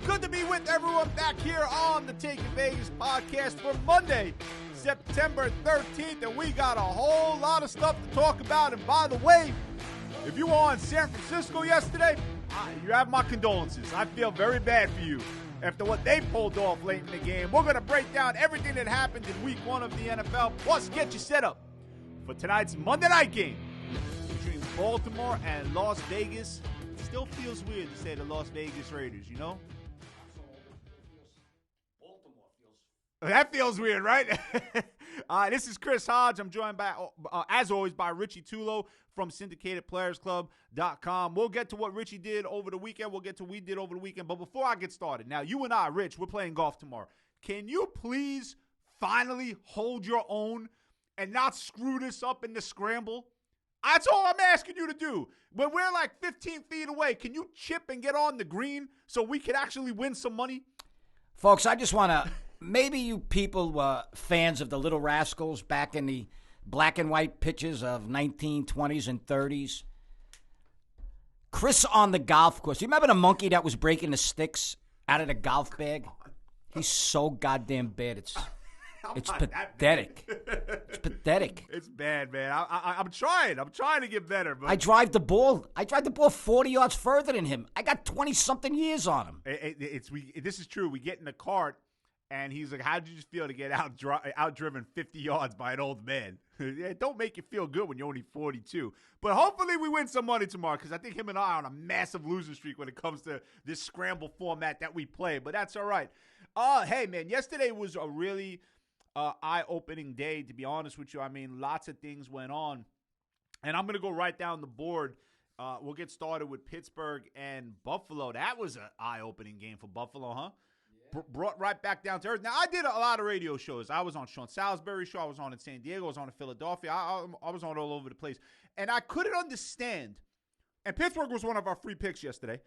good to be with everyone back here on the Taking Vegas podcast for Monday, September 13th, and we got a whole lot of stuff to talk about. And by the way, if you were on San Francisco yesterday, you have my condolences. I feel very bad for you after what they pulled off late in the game. We're going to break down everything that happened in week one of the NFL, plus get you set up for tonight's Monday night game between Baltimore and Las Vegas. It still feels weird to say the Las Vegas Raiders, you know? That feels weird, right? This is Chris Hodge. I'm joined by, as always, by Richie Tulo from syndicatedplayersclub.com. We'll get to what Richie did over the weekend. We'll get to what we did over the weekend. But before I get started, now, you and I, Rich, we're playing golf tomorrow. Can you please finally hold your own and not screw this up in the scramble? That's all I'm asking you to do. When we're like 15 feet away, can you chip and get on the green so we can actually win some money? Folks, I just want to... Maybe you people were fans of the Little Rascals back in the black and white pictures of 1920s and 30s. Chris on the golf course. You remember the monkey that was breaking the sticks out of the golf bag? He's so goddamn bad. It's pathetic. It's pathetic. It's bad, man. I'm trying. I'm trying to get better. But I drive the ball 40 yards further than him. I got 20-something years on him. This is true. We get in the cart. And he's like, how did you just feel to get outdriven 50 yards by an old man? It don't make you feel good when you're only 42. But hopefully we win some money tomorrow because I think him and I are on a massive losing streak when it comes to this scramble format that we play. But that's all right. Hey, man, yesterday was a really eye-opening day, to be honest with you. I mean, lots of things went on. And I'm going to go right down the board. We'll get started with Pittsburgh and Buffalo. That was an eye-opening game for Buffalo, huh? Brought right back down to earth. Now, I did a lot of radio shows. I was on Sean Salisbury's show. I was on in San Diego. I was on in Philadelphia. I was on all over the place. And I couldn't understand, and Pittsburgh was one of our free picks yesterday.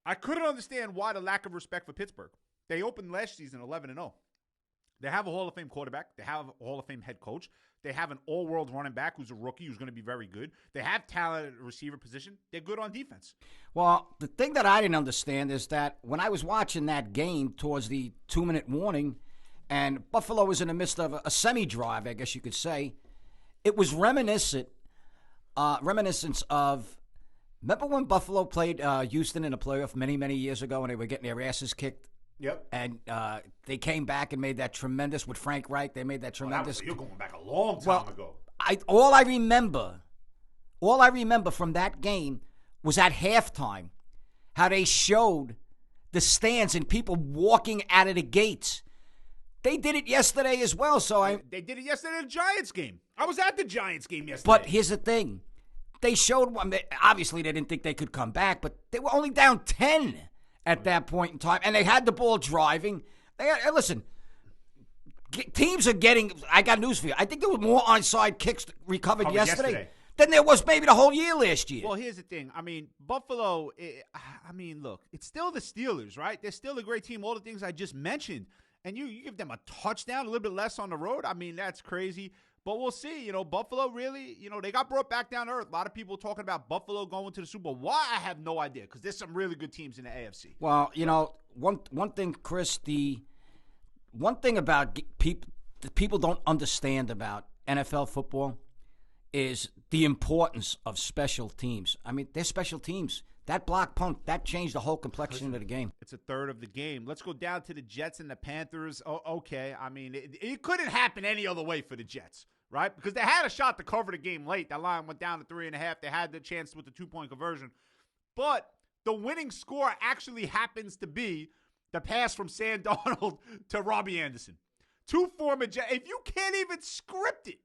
I couldn't understand why the lack of respect for Pittsburgh. They opened last season 11-0. They have a Hall of Fame quarterback. They have a Hall of Fame head coach. They have an all-world running back who's a rookie who's going to be very good. They have talent at the receiver position. They're good on defense. Well, the thing that I didn't understand is that when I was watching that game towards the 2-minute warning, and Buffalo was in the midst of a semi-drive, I guess you could say, it was reminiscence of, remember when Buffalo played Houston in a playoff many, many years ago and they were getting their asses kicked? Yep. And they came back and made that tremendous, with Frank Reich, they made that tremendous. You're going back a long time ago. All I remember from that game was at halftime how they showed the stands and people walking out of the gates. They did it yesterday as well. They did it yesterday in the Giants game. I was at the Giants game yesterday. But here's the thing. They showed, obviously they didn't think they could come back, but they were only down 10 at that point in time, and they had the ball driving. Listen, teams are getting, I got news for you. I think there were more onside kicks recovered yesterday than there was maybe the whole year last year. Well, here's the thing. I mean, Buffalo, look, it's still the Steelers, right? They're still a great team, all the things I just mentioned. And you give them a touchdown, a little bit less on the road. I mean, that's crazy. But we'll see. Buffalo really, they got brought back down to earth. A lot of people talking about Buffalo going to the Super Bowl. Why? I have no idea, because there's some really good teams in the AFC. Well, one thing, Chris, the one thing about people don't understand about NFL football is the importance of special teams. I mean, they're special teams. That block punt, that changed the whole complexion of the game. It's a third of the game. Let's go down to the Jets and the Panthers. Oh, okay. I mean, it couldn't happen any other way for the Jets, right? Because they had a shot to cover the game late. That line went down to 3.5. They had the chance with the 2-point conversion. But the winning score actually happens to be the pass from Sam Darnold to Robbie Anderson. Two former Jets. If you can't even script it,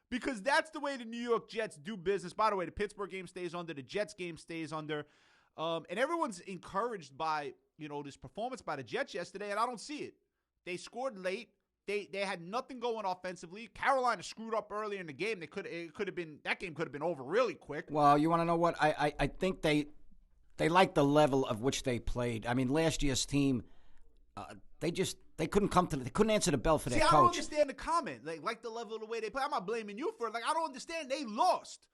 because that's the way the New York Jets do business. By the way, the Pittsburgh game stays under. The Jets game stays under. And everyone's encouraged by, this performance by the Jets yesterday, and I don't see it. They scored late. They had nothing going offensively. Carolina screwed up early in the game. That game could have been over really quick. Well, you want to know what? I think they like the level of which they played. I mean, last year's team, they couldn't answer the bell for their coach. I don't understand the comment. Like the level of the way they play. I'm not blaming you for it. I don't understand. They lost.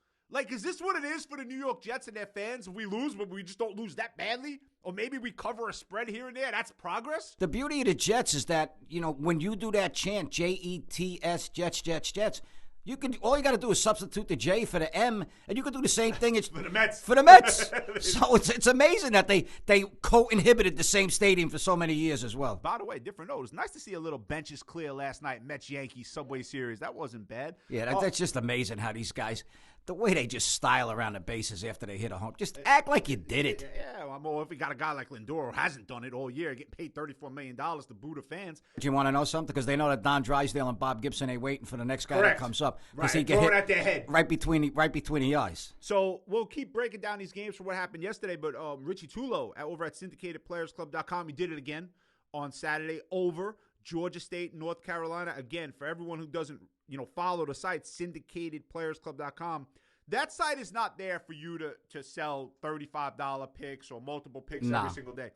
Is this what it is for the New York Jets and their fans? If we lose, but we just don't lose that badly? Or maybe we cover a spread here and there. That's progress. The beauty of the Jets is that, when you do that chant, Jets, Jets, Jets, Jets, all you got to do is substitute the J for the M, and you can do the same thing. It's for the Mets. For the Mets. So it's amazing that they co-inhibited the same stadium for so many years as well. By the way, different note. It's nice to see a little benches clear last night. Mets-Yankees Subway Series. That wasn't bad. Yeah, that's just amazing how these guys, the way they just style around the bases after they hit a home. Just act like you did it. Yeah, well, if we got a guy like Lindor who hasn't done it all year, getting paid $34 million to boo the fans. Do you want to know something? Because they know that Don Drysdale and Bob Gibson ain't waiting for the next guy Correct. that comes up. Right, he get throwing hit at their head. right between the eyes. So we'll keep breaking down these games for what happened yesterday, but Richie Tulo over at syndicatedplayersclub.com, he did it again on Saturday over Georgia State, North Carolina. Again, for everyone who doesn't follow the site, syndicatedplayersclub.com, that site is not there for you to sell $35 picks or multiple picks every single day.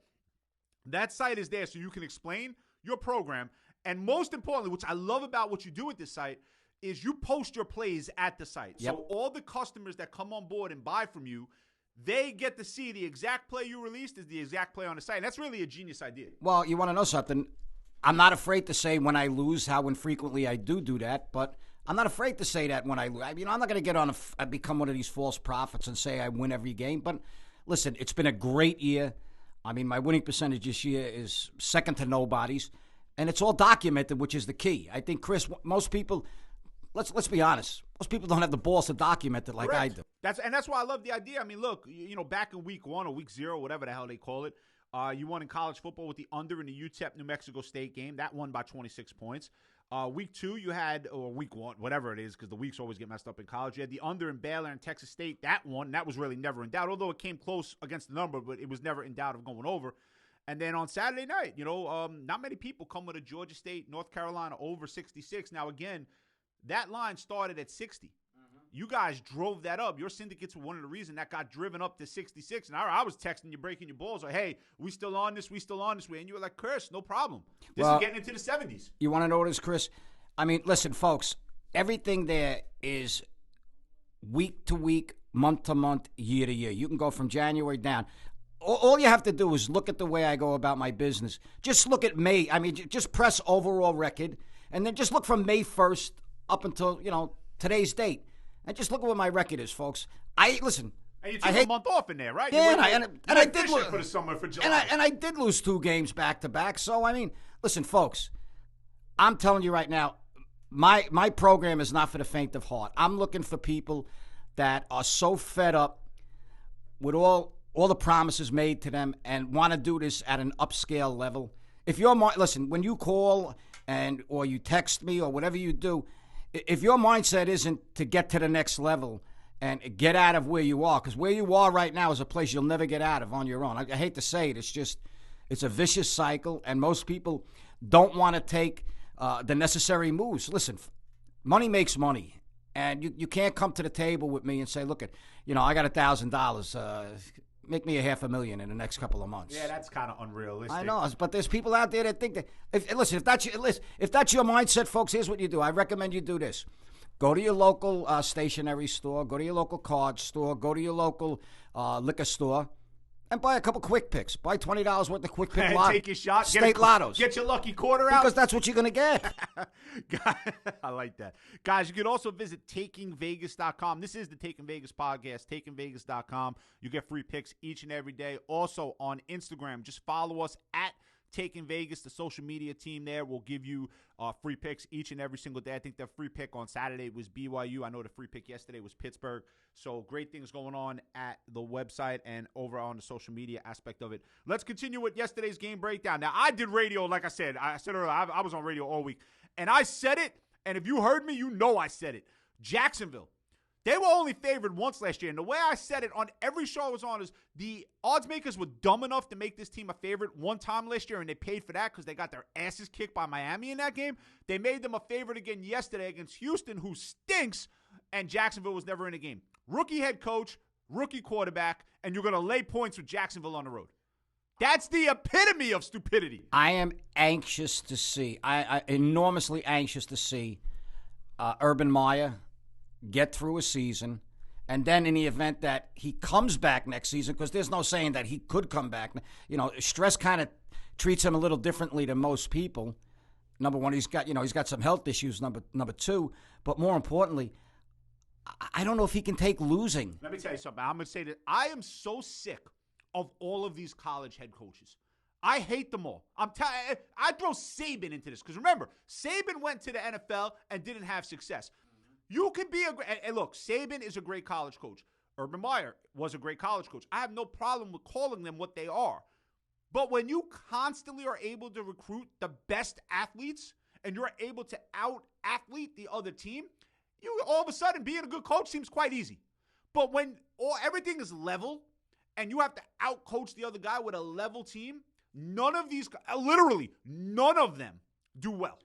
That site is there so you can explain your program. And most importantly, which I love about what you do at this site, is you post your plays at the site. Yep. So all the customers that come on board and buy from you, they get to see the exact play you released is the exact play on the site. And that's really a genius idea. Well, you want to know something? I'm not afraid to say when I lose how infrequently I do that, but I'm not afraid to say that when I lose. I'm not going to get on become one of these false prophets and say I win every game. But listen, it's been a great year. I mean, my winning percentage this year is second to nobody's, and it's all documented, which is the key. I think, Chris, most people, let's be honest, most people don't have the balls to document it like Correct. I do. That's why I love the idea. I mean, look, back in week 1 or week 0, whatever the hell they call it, you won in college football with the under in the UTEP New Mexico State game. That won by 26 points. Week 2, you had, or week 1, whatever it is, because the weeks always get messed up in college. You had the under in Baylor and Texas State. That one, that was really never in doubt, although it came close against the number, but it was never in doubt of going over. And then on Saturday night, not many people come with a Georgia State, North Carolina over 66. Now, again, that line started at 60. You guys drove that up. Your syndicates were one of the reasons that got driven up to 66. And I was texting you, breaking your balls, like, hey, we still on this? And you were like, Chris, no problem. This is getting into the 70s. You want to know what it is, Chris? I mean, listen, folks, everything there is week to week, month to month, year to year. You can go from January down. All you have to do is look at the way I go about my business. Just look at May. I mean, just press overall record, and then just look from May 1st up until, today's date. And just look at what my record is, folks. Listen. And you took a month off in there, right? Yeah, and I did for the summer for July. And I did lose 2 games back to back. So I mean, listen, folks. I'm telling you right now, my program is not for the faint of heart. I'm looking for people that are so fed up with all the promises made to them and want to do this at an upscale level. If you're listen, when you call or you text me or whatever you do. If your mindset isn't to get to the next level and get out of where you are, because where you are right now is a place you'll never get out of on your own. I hate to say it. It's a vicious cycle, and most people don't want to take the necessary moves. Listen, money makes money, and you can't come to the table with me and say, look, I got $1,000. Make me $500,000 in the next couple of months. Yeah, that's kind of unrealistic. I know, but there's people out there that think that. If that's your mindset, folks, here's what you do. I recommend you do this: go to your local stationery store, go to your local card store, go to your local liquor store, and buy a couple quick picks. Buy $20 worth of quick pick lottos. Take your shot. State lottos. Get your lucky quarter out. Because that's what you're going to get. I like that. Guys, you can also visit takingvegas.com. This is the Taking Vegas podcast, takingvegas.com. You get free picks each and every day. Also on Instagram, just follow us at Taking Vegas, the social media team there will give you free picks each and every single day. I think the free pick on Saturday was BYU. I know the free pick yesterday was Pittsburgh. So great things going on at the website and over on the social media aspect of it. Let's continue with yesterday's game breakdown. Now, I did radio, like I said earlier, I was on radio all week. And I said it, and if you heard me, you know I said it. Jacksonville. They were only favored once last year. And the way I said it on every show I was on is the odds makers were dumb enough to make this team a favorite one time last year, and they paid for that because they got their asses kicked by Miami in that game. They made them a favorite again yesterday against Houston, who stinks, and Jacksonville was never in the game. Rookie head coach, rookie quarterback, and you're going to lay points with Jacksonville on the road. That's the epitome of stupidity. I am anxious to see, I enormously anxious to see Urban Meyer get through a season And then in the event that he comes back next season, because there's no saying that he could come back. Stress kind of treats him a little differently than most people. Number one, he's got some health issues. Number two, but more importantly, I don't know if he can take losing. Let me tell you something. I'm going to say that I am so sick of all of these college head coaches. I hate them all. I throw Saban into this because remember, Saban went to the NFL and didn't have success. You can be and look, Saban is a great college coach. Urban Meyer was a great college coach. I have no problem with calling them what they are. But when you constantly are able to recruit the best athletes and you're able to out-athlete the other team, you all of a sudden being a good coach seems quite easy. But when everything is level and you have to out-coach the other guy with a level team, literally none of them do well.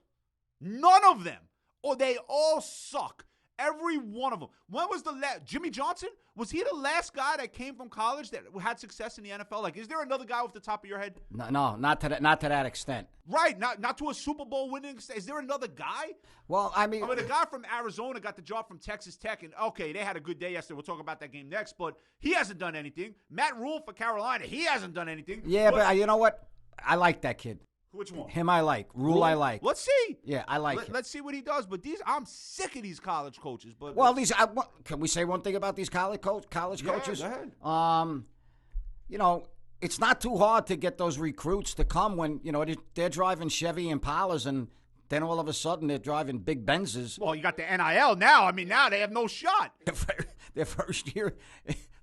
None of them. Or they all suck. Every one of them. When was the last? Jimmy Johnson? Was he the last guy that came from college that had success in the NFL? Like, is there another guy off the top of your head? No, not to that extent. Right, not to a Super Bowl winning extent. Is there another guy? Well, I mean, the guy from Arizona got the job from Texas Tech, and okay, they had a good day yesterday. We'll talk about that game next, but he hasn't done anything. Matt Rule for Carolina, he hasn't done anything. Yeah, but you know what? I like that kid. Which one? Him I like. Rule I like. Let's see. Yeah, I like him. Let's see what he does. But I'm sick of these college coaches. But can we say one thing about these college coaches? Go ahead. It's not too hard to get those recruits to come when they're driving Chevy Impalas and then all of a sudden they're driving big Benzes. Well, you got the NIL now. I mean, now they have no shot. Their first year.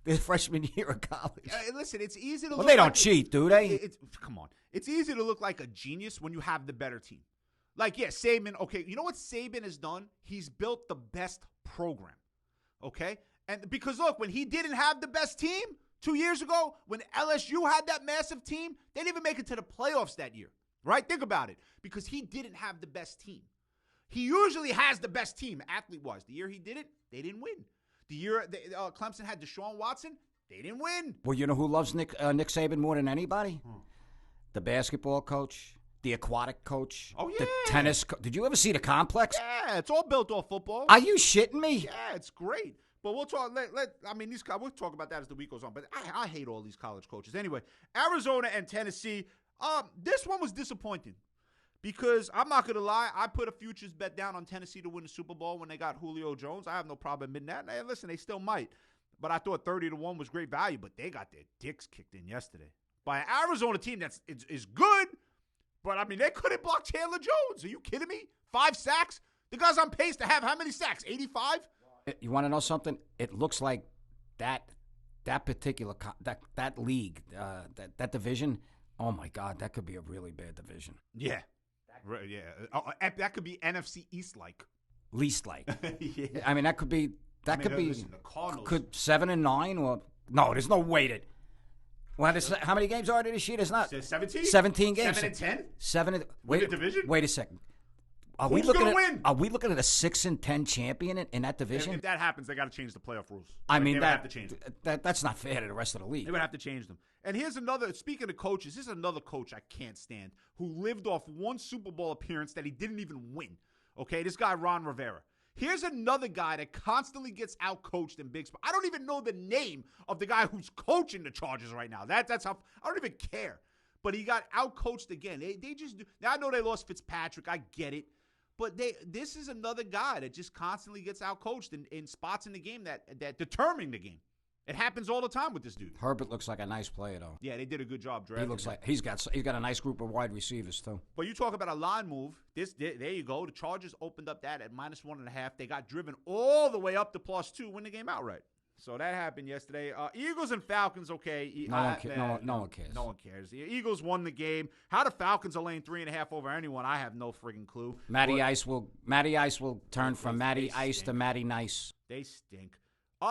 Their freshman year of college. Listen, it's easy to. Well, they don't cheat, do they? Come on, it's easy to look like a genius when you have the better team. Like, yeah, Saban. Okay, you know what Saban has done? He's built the best program. Okay, and because look, when he didn't have the best team 2 years ago, when LSU had that massive team, they didn't even make it to the playoffs that year. Right? Think about it. Because he didn't have the best team. He usually has the best team, athlete-wise. The year he did it, they didn't win. The year Clemson had Deshaun Watson, they didn't win. Well, you know who loves Nick Saban more than anybody? The basketball coach, the aquatic coach, the tennis coach. Did you ever see the complex? Yeah, it's all built off football. Are you shitting me? Yeah, it's great. But we'll talk. We'll talk about that as the week goes on. But I hate all these college coaches. Anyway, Arizona and Tennessee. This one was disappointing. Because I'm not going to lie, I put a futures bet down on Tennessee to win the Super Bowl when they got Julio Jones. I have no problem admitting that. And listen, they still might. But I thought 30-1 was great value, but they got their dicks kicked in yesterday by an Arizona team that's is good. But, I mean, they couldn't block Chandler Jones. Are you kidding me? 5 sacks? The guy's on pace to have how many sacks? 85? You want to know something? It looks like that particular that league, that division, oh, my God, that could be a really bad division. Yeah. Yeah, that could be NFC East like, least like. Yeah. I mean, that could be. Listen, the Cardinals could 7 and 9 or no? There's no way that. Well, how many games are there this year? There's not 17. 17 games. 7 and 10. 7 and wait. The division. Wait a second. Are Who's going to win? Are we looking at a 6 and 10 champion in that division? If that happens, they got to change the playoff rules. I mean, they would have to change them. That's not fair to the rest of the league. They would have to change them. And here's another. Speaking of coaches, this is another coach I can't stand who lived off one Super Bowl appearance that he didn't even win. Okay, this guy Ron Rivera. Here's another guy that constantly gets out-coached in big spots. I don't even know the name of the guy who's coaching the Chargers right now. That's how I don't even care. But he got out-coached again. They just do. Now I know they lost Fitzpatrick. I get it. But this is another guy that just constantly gets out-coached in spots in the game that determine the game. It happens all the time with this dude. Herbert looks like a nice player, though. Yeah, they did a good job drafting. He looks like he's got a nice group of wide receivers too. But you talk about a line move. There you go. The Chargers opened up that at -1.5. They got driven all the way up to +2, win the game outright. So that happened yesterday. Eagles and Falcons, okay. No one cares. No one cares. The Eagles won the game. How the Falcons are laying 3.5 over anyone, I have no friggin' clue. Matty Ice will turn from Matty Ice to Matty Nice. They stink.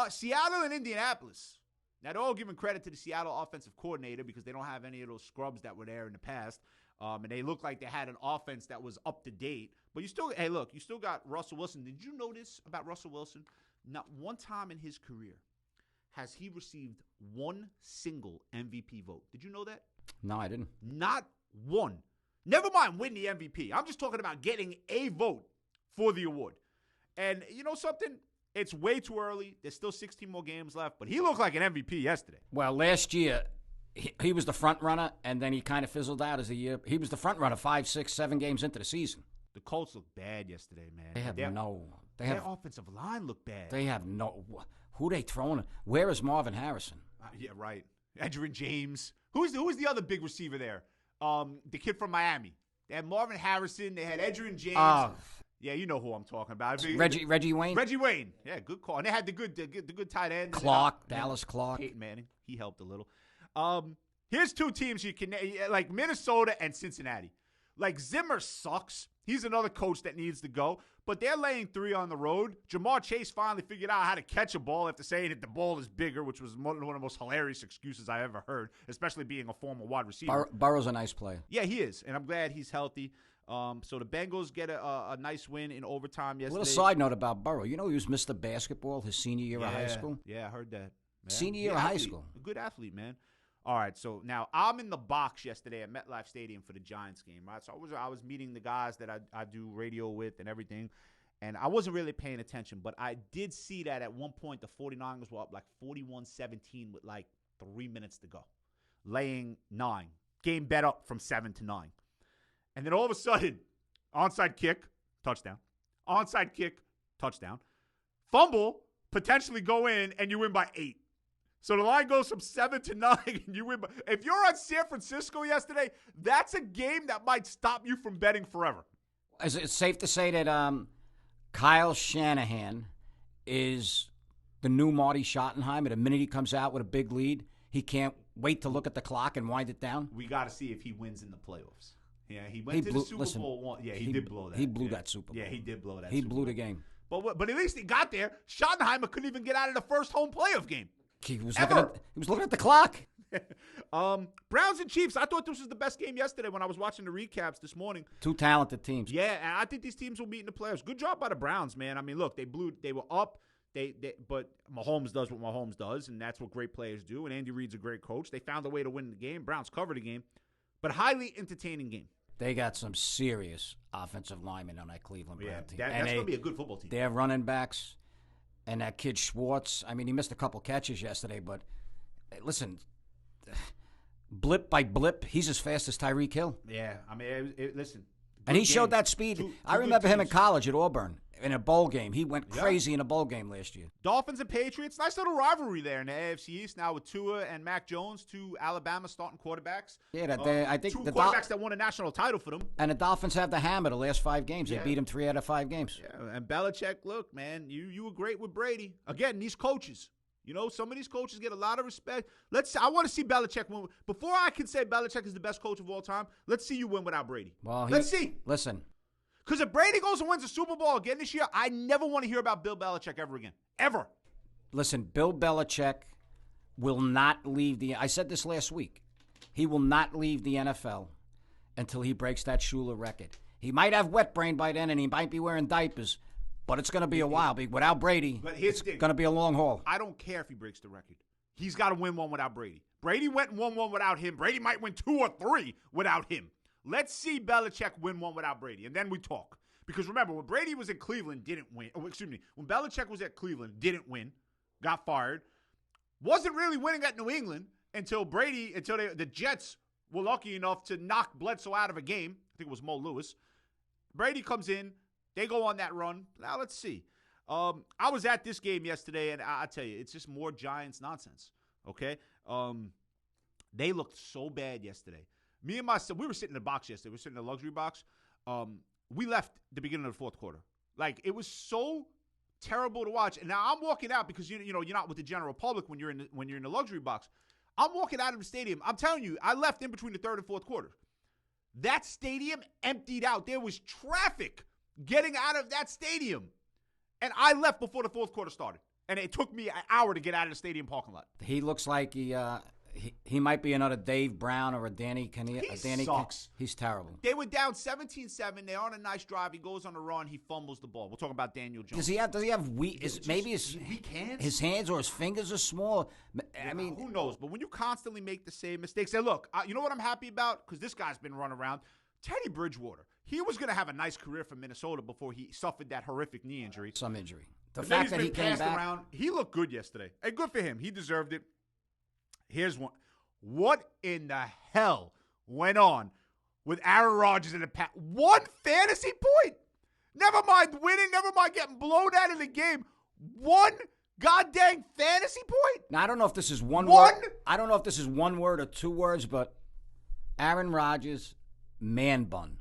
Seattle and Indianapolis. Now, they're all giving credit to the Seattle offensive coordinator because they don't have any of those scrubs that were there in the past. And they look like they had an offense that was up to date. But you still got Russell Wilson. Did you know this about Russell Wilson? Not one time in his career has he received one single MVP vote. Did you know that? No, I didn't. Not one. Never mind win the MVP. I'm just talking about getting a vote for the award. And you know something? It's way too early. There's still 16 more games left, but he looked like an MVP yesterday. Well, last year, he was the front runner, and then he kind of fizzled out as the year. He was the front runner 5, 6, 7 games into the season. The Colts look bad yesterday, man. They have their offensive line look bad. They have no. Who they throwing? Where is Marvin Harrison? Yeah, right. Edgerrin James. Who's the other big receiver there? The kid from Miami. They had Marvin Harrison. They had Edgerrin James. Yeah, you know who I'm talking about. Reggie Wayne. Reggie Wayne. Yeah, good call. And they had the good tight end. Dallas Clark. Peyton Manning. He helped a little. Here's two teams you can like Minnesota and Cincinnati. Like Zimmer sucks. He's another coach that needs to go. But they're laying 3 on the road. Jamar Chase finally figured out how to catch a ball after saying that the ball is bigger, which was one of the most hilarious excuses I ever heard, especially being a former wide receiver. Burrow's a nice player. Yeah, he is, and I'm glad he's healthy. So the Bengals get a nice win in overtime yesterday. A little side note about Burrow. You know he was Mr. Basketball his senior year of high school? Yeah, I heard that. Yeah. Senior year of high school. A good athlete, man. All right, so now I'm in the box yesterday at MetLife Stadium for the Giants game, right? So I was meeting the guys that I do radio with and everything, and I wasn't really paying attention, but I did see that at one point the 49ers were up like 41-17 with like 3 minutes to go, laying 9. Game bet up from 7 to 9. And then all of a sudden, onside kick, touchdown. Onside kick, touchdown. Fumble, potentially go in, and you win by 8. So the line goes from 7 to 9, and you win. If you're on San Francisco yesterday, that's a game that might stop you from betting forever. Is it safe to say that Kyle Shanahan is the new Marty Schottenheimer? The minute he comes out with a big lead, he can't wait to look at the clock and wind it down? We got to see if he wins in the playoffs. Yeah, he went to the Super Bowl one. Yeah, he did blow that. He blew that Super Bowl. Yeah, he did blow that. He blew the game. But at least he got there. Schottenheimer couldn't even get out of the first home playoff game. He was looking at the clock. Browns and Chiefs. I thought this was the best game yesterday when I was watching the recaps this morning. 2 talented teams. Yeah, and I think these teams will meet in the playoffs. Good job by the Browns, man. I mean, look, they were up. But Mahomes does what Mahomes does, and that's what great players do. And Andy Reid's a great coach. They found a way to win the game. Browns covered the game, but highly entertaining game. They got some serious offensive linemen on that Cleveland Brown team. That's going to be a good football team. Their running backs and that kid Schwartz. I mean, he missed a couple catches yesterday, but listen, blip by blip, he's as fast as Tyreek Hill. Yeah, I mean, listen. And he showed that speed. I remember him in college at Auburn in a bowl game. He went crazy in a bowl game last year. Dolphins and Patriots, nice little rivalry there in the AFC East now with Tua and Mac Jones, 2 Alabama starting quarterbacks. Yeah, I think 2 quarterbacks that won a national title for them. And the Dolphins have the hammer the last 5 games. They beat him 3 out of 5 games. Yeah, and Belichick, look, man, you were great with Brady. Again, these coaches. You know, some of these coaches get a lot of respect. I want to see Belichick win. Before I can say Belichick is the best coach of all time, let's see you win without Brady. Well, let's see. Listen. Because if Brady goes and wins a Super Bowl again this year, I never want to hear about Bill Belichick ever again. Ever. Listen, Bill Belichick will not leave I said this last week. He will not leave the NFL until he breaks that Shula record. He might have wet brain by then, and he might be wearing diapers, but it's going to be a while. Without Brady, it's going to be a long haul. I don't care if he breaks the record. He's got to win one without Brady. Brady went and won one without him. Brady might win 2 or 3 without him. Let's see Belichick win one without Brady, and then we talk. Because remember, when Brady was in Cleveland, didn't win. Oh, excuse me. When Belichick was at Cleveland, didn't win, got fired, wasn't really winning at New England until the Jets were lucky enough to knock Bledsoe out of a game. I think it was Mo Lewis. Brady comes in. They go on that run. Now let's see. I was at this game yesterday, and I tell you, it's just more Giants nonsense. Okay? They looked so bad yesterday. Me and my son, we were sitting in the box yesterday. We were sitting in the luxury box. We left the beginning of the fourth quarter. Like, it was so terrible to watch. And now I'm walking out because you know you're not with the general public when you're in the luxury box. I'm walking out of the stadium. I'm telling you, I left in between the third and fourth quarter. That stadium emptied out. There was traffic getting out of that stadium. And I left before the fourth quarter started. And it took me an hour to get out of the stadium parking lot. He looks like he might be another Dave Brown or a Danny Kane. He sucks. He's terrible. They were down 17-7. They're on a nice drive. He goes on a run. He fumbles the ball. We'll talk about Daniel Jones. Does he have weak hands? His hands or his fingers are small. I mean, who knows? But when you constantly make the same mistakes, and look, you know what I'm happy about? Because this guy's been running around. Teddy Bridgewater. He was going to have a nice career for Minnesota before he suffered that horrific knee injury. Some injury. The And then fact he's that been he came passed back. around. He looked good yesterday. And good for him. He deserved it. Here's one. What in the hell went on with Aaron Rodgers in the past? One fantasy point. Never mind winning. Never mind getting blown out of the game. One goddamn fantasy point. Now, I don't know if this is one One? word. I don't know if this is one word or two words, but Aaron Rodgers, man bun.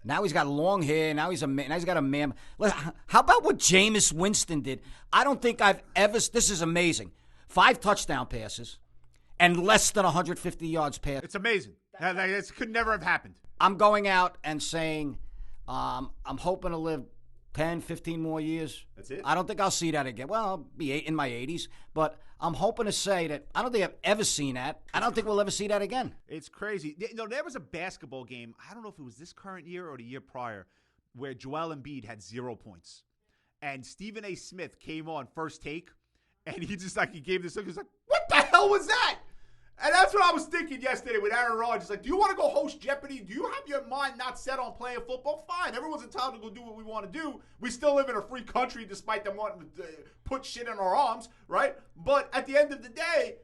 Now he's got long hair. Now he's a man. Now he's got a man. How about what Jameis Winston did? I don't think I've ever. This is amazing. 5 touchdown passes and less than 150 yards passed. It's amazing. This could never have happened. I'm going out and saying I'm hoping to live 10, 15 more years. That's it? I don't think I'll see that again. Well, I'll be in my 80s, but I'm hoping to say that I don't think I've ever seen that. I don't think we'll ever see that again. It's crazy. There was a basketball game, I don't know if it was this current year or the year prior, where Joel Embiid had 0 points. And Stephen A. Smith came on First Take, and he gave this look. He was like, what the hell was that? And that's what I was thinking yesterday with Aaron Rodgers. Like, do you want to go host Jeopardy? Do you have your mind not set on playing football? Fine. Everyone's entitled to go do what we want to do. We still live in a free country despite them wanting to put shit in our arms, right? But at the end of the day,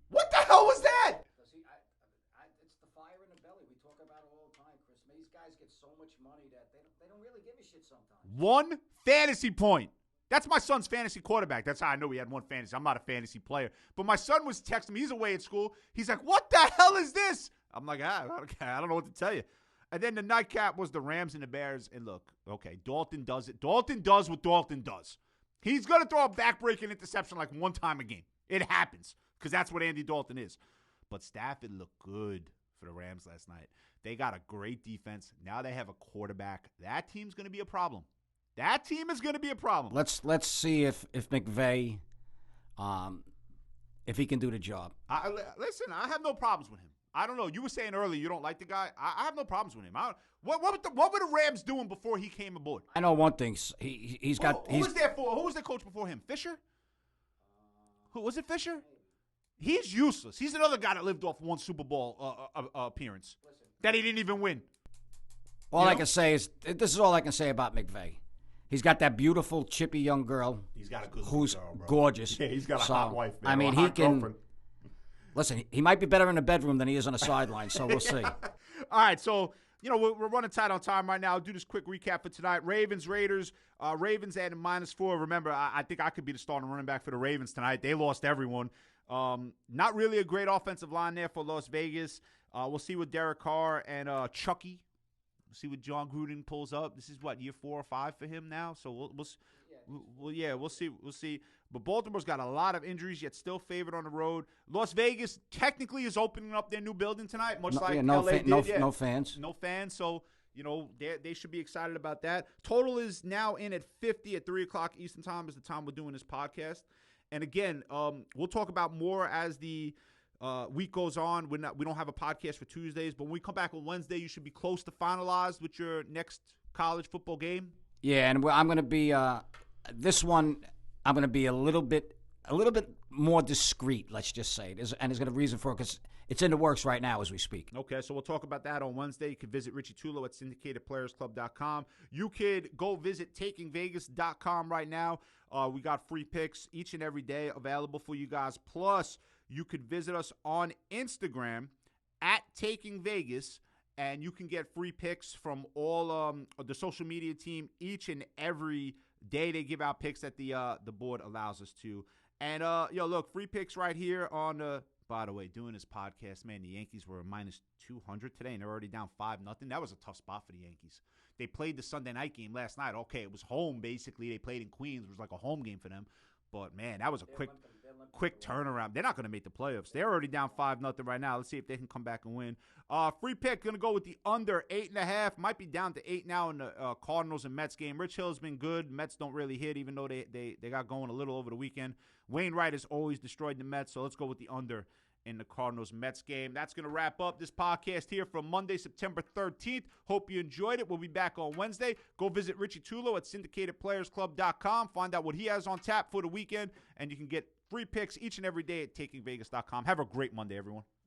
what the hell was that? It's the fire in the belly. We talk about it all the time, Chris. These guys get so much money that they don't really give a shit sometimes. One fantasy point. That's my son's fantasy quarterback. That's how I know he had one fantasy. I'm not a fantasy player. But my son was texting me. He's away at school. He's like, what the hell is this? I'm like, I don't know what to tell you. And then the nightcap was the Rams and the Bears. And look, okay, Dalton does it. Dalton does what Dalton does. He's going to throw a backbreaking interception like one time a game. It happens because that's what Andy Dalton is. But Stafford looked good for the Rams last night. They got a great defense. Now they have a quarterback. That team's going to be a problem. That team is going to be a problem. Let's see if McVay, if he can do the job. Listen, I have no problems with him. I don't know. You were saying earlier you don't like the guy. I have no problems with him. What were the Rams doing before he came aboard? I know one thing. He's got. Who was there for? Who was the coach before him? Fisher? Who was it? Fisher? He's useless. He's another guy that lived off one Super Bowl appearance that he didn't even win. All I can say is this is all I can say about McVay. He's got that beautiful, chippy young girl. He's got a good who's girl, bro. gorgeous. Yeah, he's got a hot wife. Man, I mean, he can. Girlfriend. Listen, he might be better in the bedroom than he is on the sideline. So we'll see. All right, so we're running tight on time right now. I'll do this quick recap for tonight. Ravens, Raiders. Ravens added -4. Remember, I think I could be the starting running back for the Ravens tonight. They lost everyone. Not really a great offensive line there for Las Vegas. We'll see what Derek Carr and Chucky. See what John Gruden pulls up. This is what, year 4 or 5 for him now. So we'll see. But Baltimore's got a lot of injuries, yet still favored on the road. Las Vegas technically is opening up their new building tonight, much like LA did. No fans. No fans. So they should be excited about that. Total is now in at 50 at 3:00 Eastern time is the time we're doing this podcast. And again, we'll talk about more as the week goes on. We don't have a podcast for Tuesdays, but when we come back on Wednesday, you should be close to finalized with your next college football game. Yeah, and I'm going to be this one. I'm going to be a little bit more discreet. Let's just say, there's going to be a reason for it because it's in the works right now as we speak. Okay, so we'll talk about that on Wednesday. You can visit Richie Tulo at syndicatedplayersclub.com. You could go visit takingvegas.com right now. We got free picks each and every day available for you guys. Plus, you could visit us on Instagram at Taking Vegas, and you can get free picks from all the social media team each and every day. They give out picks that the board allows us to. And, look, free picks right here on by the way, doing this podcast, man, the Yankees were -200 today, and they're already down 5-0. That was a tough spot for the Yankees. They played the Sunday night game last night. Okay, it was home, basically. They played in Queens. It was like a home game for them. But, man, that was a quick turnaround. They're not going to make the playoffs. They're already down 5-0 right now. Let's see if they can come back and win. Free pick, going to go with the under 8.5. Might be down to 8 now in the Cardinals and Mets game. Rich Hill's been good. Mets don't really hit, even though they got going a little over the weekend. Wainwright has always destroyed the Mets, so let's go with the under in the Cardinals-Mets game. That's going to wrap up this podcast here from Monday, September 13th. Hope you enjoyed it. We'll be back on Wednesday. Go visit Richie Tulo at syndicatedplayersclub.com. Find out what he has on tap for the weekend, and you can get free picks each and every day at takingvegas.com. Have a great Monday, everyone.